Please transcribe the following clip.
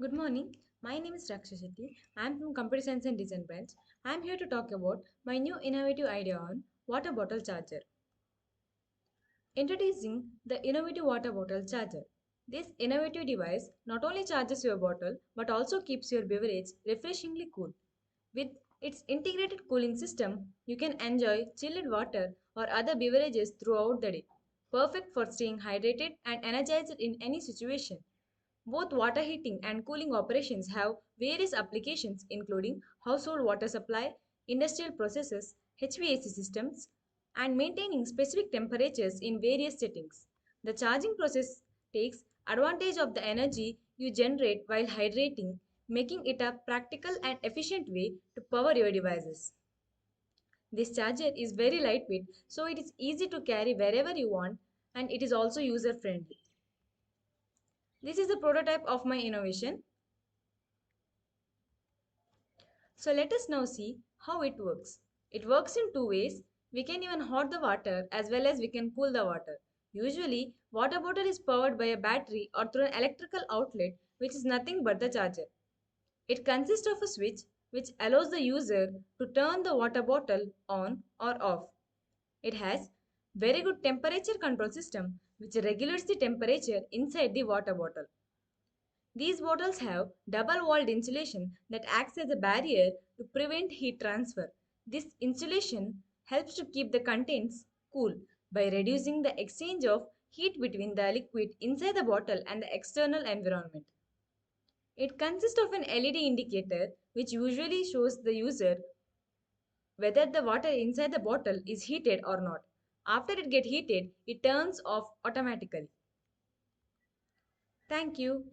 Good morning. My name is RAKSHA SHETTY. I am from Computer Science and Design branch. I am here to talk about my new innovative idea on water bottle charger. Introducing the innovative water bottle charger. This innovative device not only charges your bottle but also keeps your beverage refreshingly cool. With its integrated cooling system, you can enjoy chilled water or other beverages throughout the day. Perfect for staying hydrated and energized in any situation. Both water heating and cooling operations have various applications including household water supply, industrial processes, HVAC systems, and maintaining specific temperatures in various settings. The charging process takes advantage of the energy you generate while hydrating, making it a practical and efficient way to power your devices. This charger is very lightweight, so it is easy to carry wherever you want, and it is also user friendly. This is a prototype of my innovation. So let us now see how it works. It works in two ways. We can even hot the water as well as we can cool the water. Usually, water bottle is powered by a battery or through an electrical outlet which is nothing but the charger. It consists of a switch which allows the user to turn the water bottle on or off. It has very good temperature control system which regulates the temperature inside the water bottle. These bottles have double-walled insulation that acts as a barrier to prevent heat transfer. This insulation helps to keep the contents cool by reducing the exchange of heat between the liquid inside the bottle and the external environment. It consists of an LED indicator which usually shows the user whether the water inside the bottle is heated or not. After it gets heated, it turns off automatically. Thank you.